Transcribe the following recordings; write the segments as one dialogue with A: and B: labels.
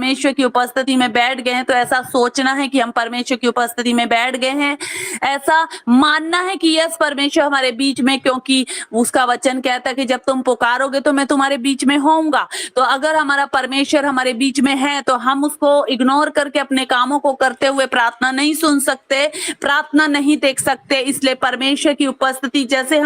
A: परमेश्वर की उपस्थिति में बैठ गए हैं, तो ऐसा सोचना है कि हम परमेश्वर की उपस्थिति में बैठ गए हैं, ऐसा मानना है कि यस परमेश्वर हमारे बीच में, क्योंकि उसका वचन कहता है कि जब तुम पुकारोगे तो मैं तुम्हारे बीच में होऊंगा। तो अगर हमारा परमेश्वर हमारे बीच में है तो हम उसको इग्नोर करके अपने कामों को करते हुए प्रार्थना नहीं सुन सकते, प्रार्थना नहीं देख सकते। इसलिए परमेश्वर की उपस्थिति, जैसे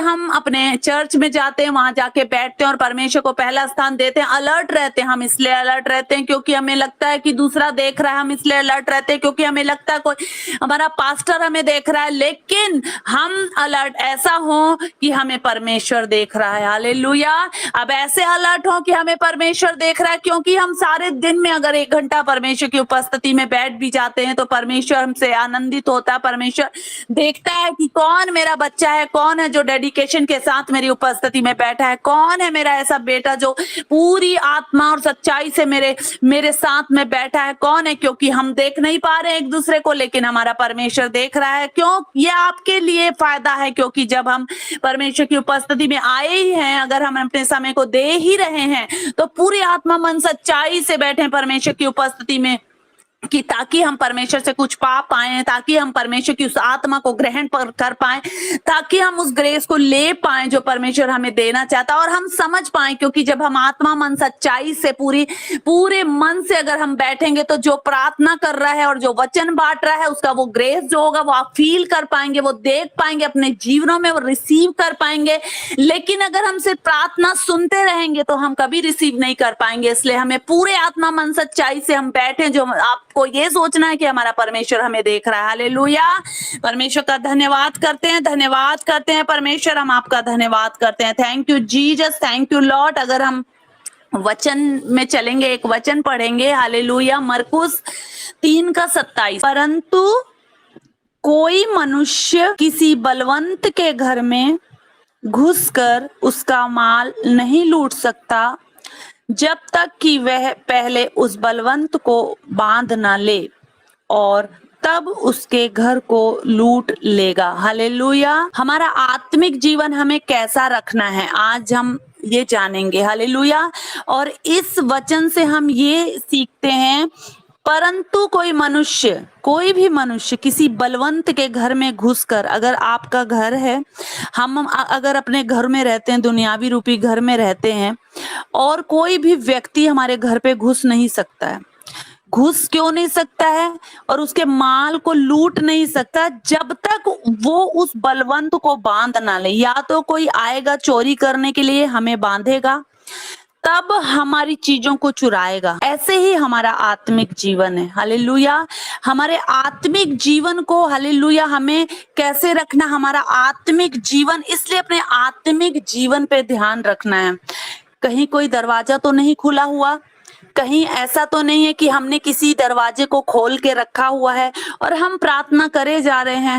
A: हम अपने चर्च में जाते हैं, वहां जाके बैठते हैं और परमेश्वर को पहला स्थान देते हैं, अलर्ट रहते हैं। हम इसलिए अलर्ट रहते हैं क्योंकि हमें लगता है कि दूसरा देख रहा है, हम इसलिए अलर्ट रहते हैं क्योंकि हमें लगता है कोई हमारा पास्टर हमें देख रहा है, लेकिन हम अलर्ट ऐसा हो कि हमें परमेश्वर देख रहा है। हालेलुया। अब ऐसे अलर्ट हो कि हमें परमेश्वर देख रहा है, क्योंकि हम सारे दिन में अगर 1 घंटा परमेश्वर की उपस्थिति में बैठ भी जाते हैं तो परमेश्वर हमसे आनंदित होता है। परमेश्वर देखता है कि कौन मेरा बच्चा है, कौन है जो डेडिकेशन के साथ मेरी उपस्थिति में बैठा है, कौन है मेरा ऐसा बेटा जो पूरी आत्मा और सच्चाई से मेरे साथ में बैठा है, कौन है। क्योंकि हम देख नहीं पा रहे एक दूसरे को, लेकिन हमारा परमेश्वर देख रहा है। क्यों? ये आपके लिए फायदा है, क्योंकि जब हम परमेश्वर की उपस्थिति में आए ही हैं, अगर हम अपने समय को दे ही रहे हैं, तो पूरी आत्मा मन सच्चाई से बैठे परमेश्वर की उपस्थिति में, कि ताकि हम परमेश्वर से कुछ पा पाए, ताकि हम परमेश्वर की उस आत्मा को ग्रहण कर पाए, ताकि हम उस ग्रेस को ले पाए जो परमेश्वर हमें देना चाहता है, और हम समझ पाए। क्योंकि जब हम आत्मा मन सच्चाई से पूरे मन से अगर हम बैठेंगे, तो जो प्रार्थना कर रहा है और जो वचन बांट रहा है, उसका वो ग्रेस जो होगा वो आप फील कर पाएंगे, वो देख पाएंगे अपने जीवनों में, वो रिसीव कर पाएंगे। लेकिन अगर हम सिर्फ प्रार्थना सुनते रहेंगे तो हम कभी रिसीव नहीं कर पाएंगे। इसलिए हमें पूरे आत्मा मन सच्चाई से हम बैठे, जो आपको ये सोचना है कि हमारा परमेश्वर हमें देख रहा है। हालेलुया। परमेश्वर का धन्यवाद करते हैं परमेश्वर, हम आपका धन्यवाद करते हैं। Thank you Jesus, thank you Lord. अगर हम वचन में चलेंगे, एक वचन पढ़ेंगे। हालेलुया। मरकुस 3:27। परंतु कोई मनुष्य किसी बलवंत के घर में घुसकर उसका माल नहीं लूट सकता जब तक कि वह पहले उस बलवंत को बांध ना ले, और तब उसके घर को लूट लेगा। हालेलुया। हमारा आत्मिक जीवन हमें कैसा रखना है, आज हम ये जानेंगे। हालेलुया। और इस वचन से हम ये सीखते हैं, परंतु कोई भी मनुष्य किसी बलवंत के घर में घुसकर, अगर आपका घर है, हम अगर अपने घर में रहते हैं, दुनियावी रूपी घर में रहते हैं, और कोई भी व्यक्ति हमारे घर पे घुस नहीं सकता है। घुस क्यों नहीं सकता है और उसके माल को लूट नहीं सकता जब तक वो उस बलवंत को बांध ना ले। या तो कोई आएगा चोरी करने के लिए, हमें बांधेगा, तब हमारी चीजों को चुराएगा। ऐसे ही हमारा आत्मिक जीवन है। हालेलुया। हमारे आत्मिक जीवन को, हालेलुया, हमें कैसे रखना, हमारा आत्मिक जीवन, इसलिए अपने आत्मिक जीवन पे ध्यान रखना है। कहीं कोई दरवाजा तो नहीं खुला हुआ, कहीं ऐसा तो नहीं है कि हमने किसी दरवाजे को खोल के रखा हुआ है और हम प्रार्थना करे जा रहे हैं,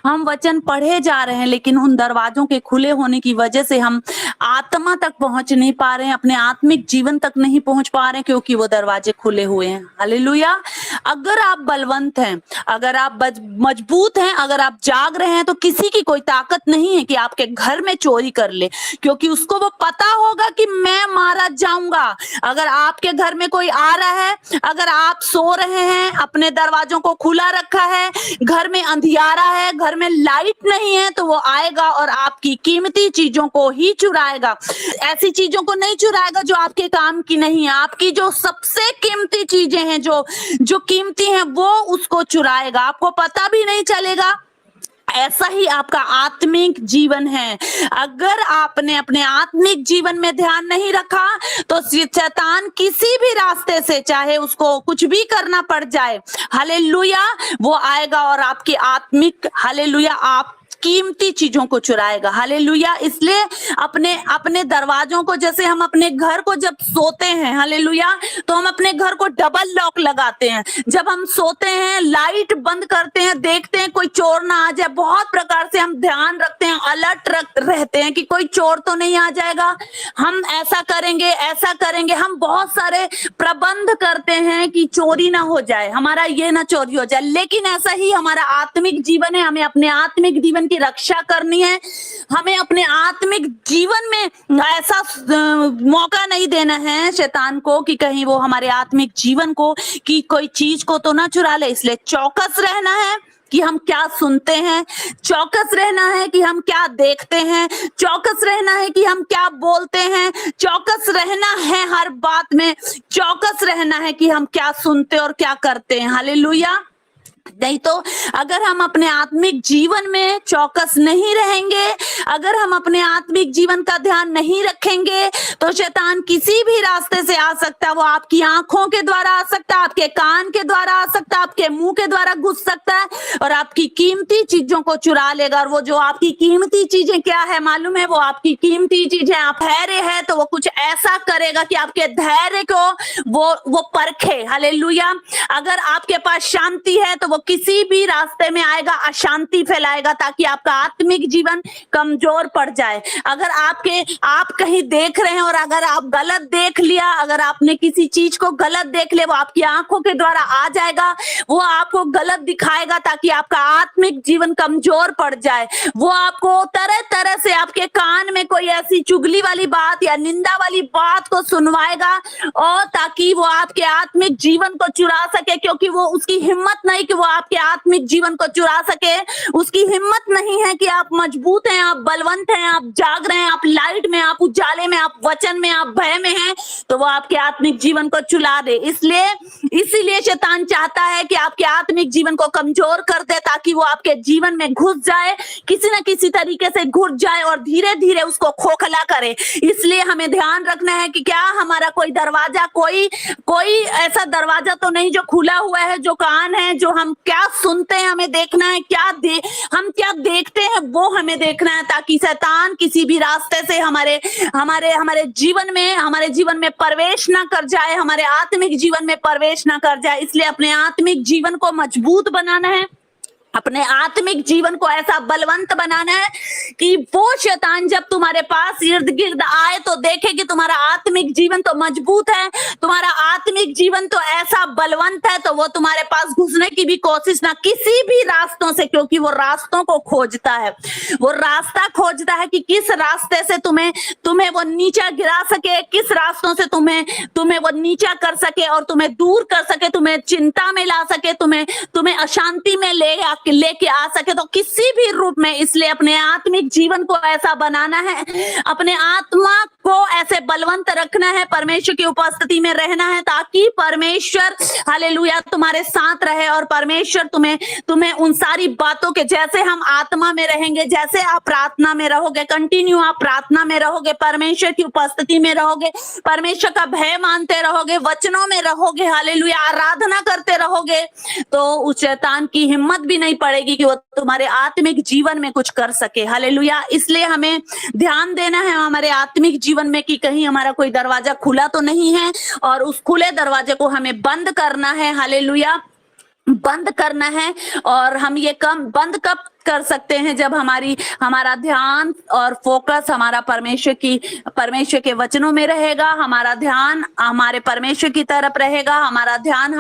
A: हम वचन पढ़े जा रहे हैं, लेकिन उन दरवाजों के खुले होने की वजह से हम आत्मा तक पहुंच नहीं पा रहे हैं, अपने आत्मिक जीवन तक नहीं पहुंच पा रहे हैं, क्योंकि वो दरवाजे खुले हुए हैं। हालेलुया। अगर आप बलवंत हैं, अगर आप मजबूत हैं, अगर आप जाग रहे हैं, तो किसी की कोई ताकत नहीं है कि आपके घर में चोरी कर ले, क्योंकि उसको वो पता होगा कि मैं मारा जाऊंगा। अगर आपके घर में कोई आ रहा है, अगर आप सो रहे हैं, अपने दरवाजों को खुला रखा है, घर में अंधियारा है, घर में लाइट नहीं है, तो वो आएगा और आपकी कीमती चीजों को ही चुराएगा। ऐसी चीजों को नहीं चुराएगा जो आपके काम की नहीं है। आपकी जो सबसे कीमती चीजें हैं, जो कीमती हैं, वो उसको चुराएगा, आपको पता भी नहीं चलेगा। ऐसा ही आपका आत्मिक जीवन है। अगर आपने अपने आत्मिक जीवन में ध्यान नहीं रखा, तो शैतान किसी भी रास्ते से, चाहे उसको कुछ भी करना पड़ जाए, हालेलुया, वो आएगा और आपकी आत्मिक, हालेलुया, आप कीमती चीजों को चुराएगा। हालेलुया। इसलिए अपने दरवाजों को, जैसे हम अपने घर को जब सोते हैं, हालेलुया, तो हम अपने घर को डबल लॉक लगाते हैं। जब हम सोते हैं, लाइट बंद करते हैं, देखते हैं कोई चोर ना आ जाए, बहुत प्रकार से हम ध्यान रखते हैं, अलर्ट रहते हैं कि कोई चोर तो नहीं आ जाएगा, हम ऐसा करेंगे, हम बहुत सारे प्रबंध करते हैं कि चोरी ना हो जाए, हमारा ये ना चोरी हो जाए। लेकिन ऐसा ही हमारा आत्मिक जीवन है। हमें अपने आत्मिक जीवन की रक्षा करनी है। हमें अपने आत्मिक जीवन में ऐसा मौका नहीं देना है शैतान को कि कहीं वो हमारे आत्मिक जीवन को कि कोई चीज को तो ना चुरा ले। इसलिए चौकस रहना है कि हम क्या सुनते हैं, चौकस रहना है कि हम क्या देखते हैं, चौकस रहना है कि हम क्या बोलते हैं, चौकस रहना है हर बात में, चौकस रहना है कि हम क्या सुनते और क्या करते हैं। हालेलुया। नहीं तो अगर हम अपने आत्मिक जीवन में चौकस नहीं रहेंगे, अगर हम अपने आत्मिक जीवन का ध्यान नहीं रखेंगे, तो शैतान किसी भी रास्ते से आ सकता है। वो आपकी आंखों के द्वारा आ सकता है, आपके कान के द्वारा आ सकता है, आपके मुंह के द्वारा घुस सकता है और आपकी कीमती चीजों को चुरा लेगा। और वो जो आपकी कीमती चीजें क्या है मालूम है? वो आपकी कीमती चीजें, आप धैर्य है तो वो कुछ ऐसा करेगा कि आपके धैर्य को वो परखे। हालेलुया। अगर आपके पास शांति है तो वो किसी भी रास्ते में आएगा, अशांति फैलाएगा ताकि आपका आत्मिक जीवन कमजोर पड़ जाए। अगर आप कहीं देख रहे हैं और अगर आप गलत देख लिया, अगर आपने किसी चीज को गलत देख लिया, वो आपकी आंखों के द्वारा आ जाएगा, वो आपको गलत दिखाएगा ताकि आपका आत्मिक जीवन कमजोर पड़ जाए। वो आपको तरह तरह से आपके कान में कोई ऐसी चुगली वाली बात या निंदा वाली बात को सुनवाएगा और ताकि वो आपके आत्मिक जीवन को चुरा सके, क्योंकि वो उसकी हिम्मत नहीं कि वो आपके आत्मिक जीवन को चुरा सके। उसकी हिम्मत नहीं है कि आप मजबूत हैं, आप बलवंत हैं, आप जाग रहे हैं, आप लाइट में, आप उजाले में, आप वचन में, आप भय में हैं, तो वो आपके आत्मिक जीवन को चुरा दे। इसीलिए शैतान चाहता है कि आपके आत्मिक जीवन को कमजोर कर दे ताकि वो आपके जीवन में घुस जाए, किसी न किसी तरीके से घुस जाए और धीरे धीरे उसको खोखला करे। इसलिए हमें ध्यान रखना है कि क्या हमारा कोई दरवाजा, कोई ऐसा दरवाजा तो नहीं जो खुला हुआ है, जो कान है, जो हम क्या सुनते हैं हमें देखना है, हम क्या देखते हैं वो हमें देखना है, ताकि शैतान किसी भी रास्ते से हमारे जीवन में प्रवेश ना कर जाए, हमारे आत्मिक जीवन में प्रवेश ना कर जाए। इसलिए अपने आत्मिक जीवन को मजबूत बनाना है, अपने आत्मिक जीवन को ऐसा बलवंत बनाना है कि वो शैतान जब तुम्हारे पास इर्द गिर्द आए तो देखे कि तुम्हारा आत्मिक जीवन तो मजबूत है, तुम्हारा आत्मिक जीवन तो ऐसा बलवंत है, तो वो तुम्हारे पास घुसने की भी कोशिश ना किसी भी रास्तों से, क्योंकि वो रास्तों को खोजता है, वो रास्ता खोजता है कि किस रास्ते से तुम्हें वो नीचा गिरा सके, किस रास्तों से तुम्हें वो नीचा कर सके और तुम्हें दूर कर सके, तुम्हें चिंता में ला सके, तुम्हें अशांति में लेके आ सके, तो किसी भी रूप में। इसलिए अपने आत्मिक जीवन को ऐसा बनाना है, अपने आत्मा को ऐसे बलवंत रखना है, परमेश्वर की उपस्थिति में रहना है ताकि परमेश्वर हालेलुया तुम्हारे साथ रहे और परमेश्वर तुम्हें उन सारी बातों के, जैसे हम आत्मा में रहेंगे, जैसे आप प्रार्थना में रहोगे, कंटिन्यू आप प्रार्थना में रहोगे, परमेश्वर की उपस्थिति में रहोगे, परमेश्वर का भय मानते रहोगे, वचनों में रहोगे, हालेलुया आराधना करते रहोगे, तो उस शैतान की हिम्मत भी नहीं पड़ेगी कि वो तुम्हारे आत्मिक जीवन में कुछ कर सके। हालेलुया। इसलिए हमें ध्यान देना है हमारे आत्मिक जीवन में कि कहीं हमारा कोई दरवाजा खुला तो नहीं है और उस खुले दरवाजे को हमें बंद करना है। हालेलुया, बंद करना है। और हम ये बंद कब कर सकते हैं? जब हमारा ध्यान और फोकस हमारा परमेश्वर के वचनों में रहेगा, हमारा ध्यान हमारे परमेश्वर की तरफ रहेगा, हमारा ध्यान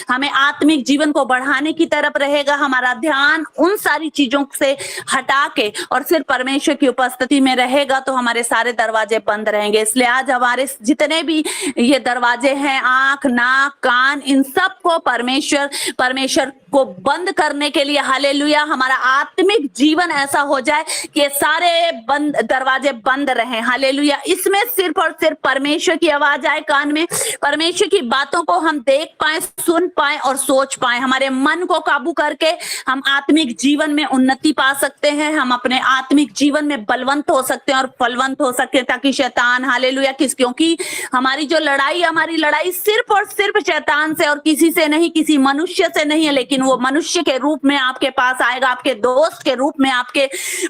A: हमें आत्मिक जीवन को बढ़ाने की तरफ रहेगा, हमारा ध्यान उन सारी चीजों से हटा के और सिर्फ परमेश्वर की उपस्थिति में रहेगा, तो हमारे सारे दरवाजे बंद रहेंगे। इसलिए आज हमारे जितने भी ये दरवाजे हैं, आंख, नाक, कान, इन सब को परमेश्वर को बंद करने के लिए हालेलुया हमारा आत्मिक जीवन ऐसा हो जाए कि ये सारे दरवाजे बंद रहें। हालेलुया। इसमें सिर्फ और सिर्फ परमेश्वर की आवाज आए कान में, परमेश्वर की बातों को हम देख पाए, सुन पाए और सोच पाए। हमारे मन को काबू करके हम आत्मिक जीवन में उन्नति पा सकते हैं, हम अपने आत्मिक जीवन में बलवंत हो सकते हैं और फलवंत हो सकते हैं, ताकि शैतान हालेलुया क्योंकि हमारी लड़ाई सिर्फ और सिर्फ शैतान से और किसी से नहीं, किसी मनुष्य से नहीं है, लेकिन वो मनुष्य के रूप में आपके पास आएगा, आपके दोस्त के रूप में आपके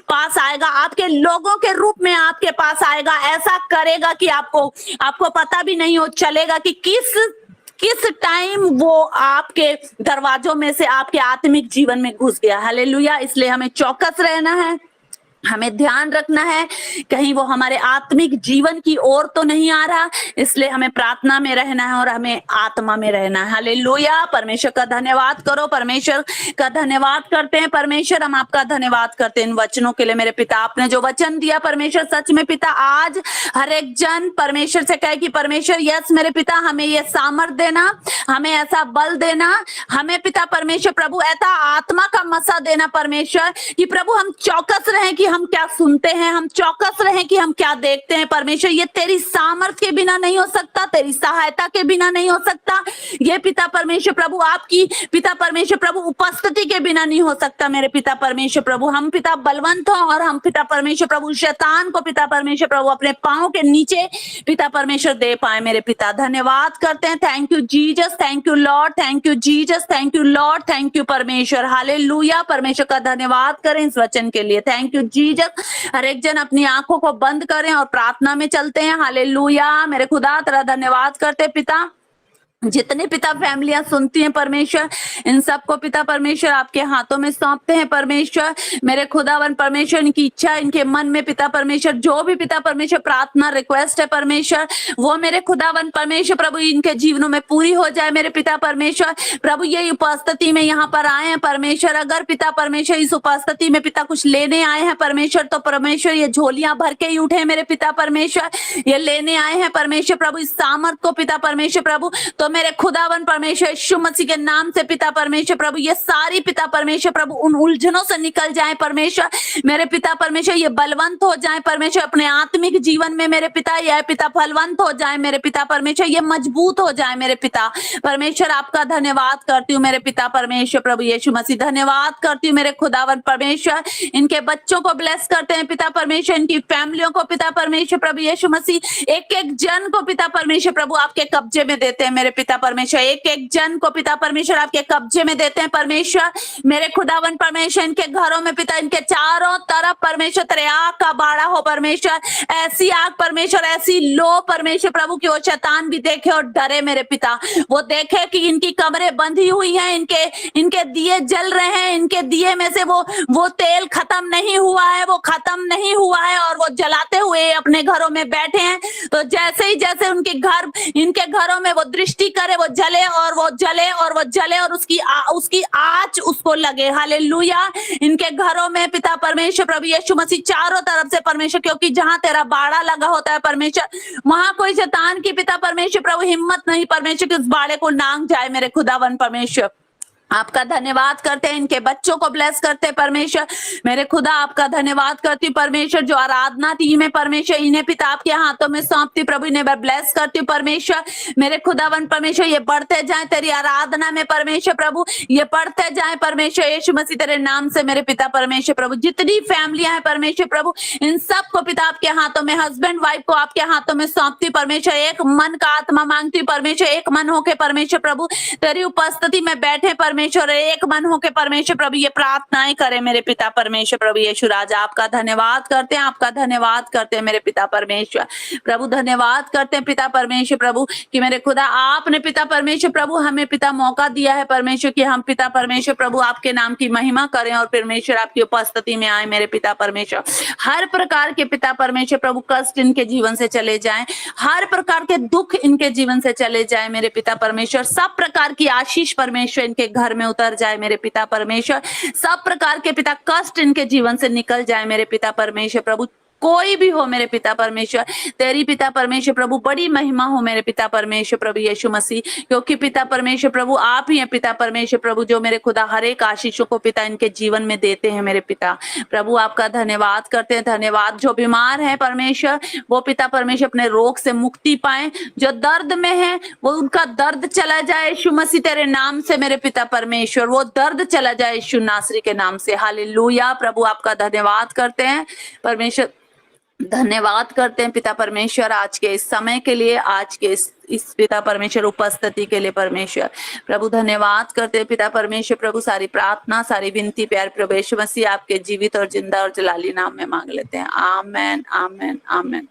A: पास आएगा, आपके लोगों के रूप में आपके पास आएगा। ऐसा करेगा कि आपको पता भी नहीं हो चलेगा कि किस टाइम वो आपके दरवाजों में से आपके आत्मिक जीवन में घुस गया। हालेलुया। इसलिए हमें चौकस रहना है, हमें ध्यान रखना है कहीं वो हमारे आत्मिक जीवन की ओर तो नहीं आ रहा, इसलिए हमें प्रार्थना में रहना है और हमें आत्मा में रहना है। हालेलुया। परमेश्वर का धन्यवाद करो, परमेश्वर का धन्यवाद करते हैं। परमेश्वर हम आपका धन्यवाद करते हैं इन वचनों के लिए। मेरे पिता आपने जो वचन दिया परमेश्वर, सच में पिता आज हर एक जन परमेश्वर से कहे कि परमेश्वर यस मेरे पिता हमें ये सामर्थ देना, हमें ऐसा बल देना, हमें पिता परमेश्वर प्रभु ऐसा आत्मा का मसा देना परमेश्वर कि प्रभु हम चौकस रहें कि हम क्या सुनते हैं, हम चौकस रहें कि हम क्या देखते हैं परमेश्वर। ये तेरी सामर्थ्य के बिना नहीं हो सकता, तेरी सहायता के बिना नहीं हो सकता। ये पिता परमेश्वर प्रभु आपकी पिता परमेश्वर प्रभु उपस्थिति के बिना नहीं हो सकता मेरे पिता परमेश्वर प्रभु। हम पिता बलवंत हो और हम पिता परमेश्वर प्रभु शैतान को पिता परमेश्वर प्रभु अपने पांव के नीचे पिता परमेश्वर दे पाए मेरे पिता। धन्यवाद करते हैं। Thank you Jesus, thank you Lord, thank you Jesus, thank you Lord, thank you परमेश्वर। हालेलुया। परमेश्वर का धन्यवाद करें इस वचन के लिए। Thank you Jesus. हर एक जन अपनी आंखों को बंद करें और प्रार्थना में चलते हैं। हालेलुया। मेरे खुदा तेरा धन्यवाद करते पिता, जितने पिता फैमिलियां सुनती हैं परमेश्वर, इन सबको पिता परमेश्वर आपके हाथों में सौंपते हैं परमेश्वर। मेरे खुदावन परमेश्वर इनकी इच्छा, इनके मन में पिता परमेश्वर जो भी पिता परमेश्वर प्रार्थना रिक्वेस्ट है परमेश्वर, वो मेरे खुदावन परमेश्वर प्रभु इनके जीवनों में पूरी हो जाए मेरे पिता परमेश्वर प्रभु। ये उपस्थिति में यहाँ पर आए हैं परमेश्वर, अगर पिता परमेश्वर इस उपस्थिति में पिता कुछ लेने आए हैं परमेश्वर, तो परमेश्वर ये झोलियां भर के ही उठे मेरे पिता परमेश्वर। ये लेने आए हैं परमेश्वर प्रभु इस सामर्थ को पिता परमेश्वर प्रभु। तो मेरे खुदावन परमेश्वर यीशु मसीह के नाम से पिता परमेश्वर प्रभु ये सारी पिता परमेश्वर प्रभु उन उलझनों से निकल जाए परमेश्वर। मेरे पिता परमेश्वर ये बलवंत हो जाए परमेश्वर अपने आत्मिक जीवन में मेरे पिता। यह पिता फलवंत हो जाए मेरे पिता परमेश्वर, ये मजबूत हो जाए मेरे पिता परमेश्वर। आपका धन्यवाद करती हूँ मेरे पिता परमेश्वर प्रभु यीशु मसीह। धन्यवाद करती हूँ मेरे खुदावन परमेश्वर। इनके बच्चों को ब्लेस करते हैं पिता परमेश्वर, इनकी फैमिलियों को पिता परमेश्वर प्रभु यीशु मसीह। एक एक जन को पिता परमेश्वर प्रभु आपके कब्जे में देते हैं मेरे पिता परमेश्वर। एक एक जन को पिता परमेश्वर आपके कब्जे में देते हैं परमेश्वर। मेरे खुदावन परमेश्वर इनके घरों में पिता, इनके चारों तरफ परमेश्वर तेरे आग का बाड़ा हो परमेश्वर। ऐसी आग परमेश्वर, ऐसी लो परमेश्वर प्रभु की वो शैतान भी देखे और डरे मेरे पिता। वो देखे कि इनकी कमरें बंधी हुई हैं, इनके दिए जल रहे हैं, इनके दिए में से वो तेल खत्म नहीं हुआ है, वो खत्म नहीं हुआ है और वो जलाते हुए अपने घरों में बैठे हैं। तो जैसे ही जैसे इनके घरों में वो दृष्टि करे, वो जले और वो जले और वो जले और उसकी आँच उसको लगे। हालेलुया। इनके घरों में पिता परमेश्वर प्रभु यीशु मसीह चारों तरफ से परमेश्वर, क्योंकि जहां तेरा बाड़ा लगा होता है परमेश्वर, वहां कोई शैतान की पिता परमेश्वर प्रभु हिम्मत नहीं परमेश्वर कि उस बाड़े को नांग जाए मेरे खुदावन परमेश्वर। आपका धन्यवाद करते हैं, इनके बच्चों को ब्लेस करते हैं परमेश्वर। मेरे खुदा आपका धन्यवाद करती हूँ परमेश्वर। जो आराधना टीम है परमेश्वर, इन्हें पिता आपके हाथों में सौंपती प्रभु, इन्हें मैं ब्लेस करती हूँ परमेश्वर। मेरे खुदावन परमेश्वर ये बढ़ते जाए तेरी आराधना में परमेश्वर प्रभु, ये बढ़ते जाए परमेश्वर यीशु मसीह तेरे नाम से मेरे पिता परमेश्वर प्रभु। जितनी फैमिलियां हैं परमेश्वर प्रभु, इन सबको पिता आपके हाथों में, हस्बैंड वाइफ को आपके हाथों में सौंपती परमेश्वर। एक मन का आत्मा मांगती परमेश्वर, एक मन होके परमेश्वर प्रभु तेरी उपस्थिति में बैठे परमेश्वर, एक मन होके परमेश्वर प्रभु ये प्रार्थनाएं करे मेरे पिता परमेश्वर प्रभु यीशु राजा। आपका धन्यवाद करते हैं, आपका धन्यवाद करते हैं मेरे पिता परमेश्वर प्रभु। धन्यवाद करते हैं पिता परमेश्वर प्रभु कि मेरे खुदा आपने पिता परमेश्वर प्रभु हमें पिता मौका दिया है परमेश्वर कि हम पिता परमेश्वर प्रभु आपके नाम की महिमा करें और परमेश्वर आपकी उपस्थिति में आए मेरे पिता परमेश्वर। हर प्रकार के पिता परमेश्वर प्रभु कष्ट इनके जीवन से चले जाएं, हर प्रकार के दुख इनके जीवन से चले जाएं मेरे पिता परमेश्वर। सब प्रकार की आशीष परमेश्वर इनके घर में उतर जाए मेरे पिता परमेश्वर। सब प्रकार के पिता कष्ट इनके जीवन से निकल जाए मेरे पिता परमेश्वर प्रभु। कोई भी हो मेरे पिता परमेश्वर, तेरी पिता परमेश्वर प्रभु बड़ी महिमा हो मेरे पिता परमेश्वर प्रभु यीशु मसीह, क्योंकि पिता परमेश्वर प्रभु आप ही हैं पिता परमेश्वर प्रभु जो मेरे खुदा हर एक आशीषों को पिता इनके जीवन में देते हैं मेरे पिता प्रभु। आपका धन्यवाद करते हैं, धन्यवाद। जो बीमार है परमेश्वर वो पिता परमेश्वर अपने रोग से मुक्ति पाए, जो दर्द में है वो उनका दर्द चला जाए यीशु मसीह तेरे नाम से मेरे पिता परमेश्वर, वो दर्द चला जाए यीशु नासरी के नाम से। हालेलुया प्रभु। आपका धन्यवाद करते हैं परमेश्वर, धन्यवाद करते हैं पिता परमेश्वर आज के इस समय के लिए, आज के इस पिता परमेश्वर उपस्थिति के लिए परमेश्वर प्रभु। धन्यवाद करते हैं पिता परमेश्वर प्रभु। सारी प्रार्थना सारी विनती प्यार प्रभु यीशु मसीह आपके जीवित और जिंदा और जलाली नाम में मांग लेते हैं। आमेन आमेन आमेन।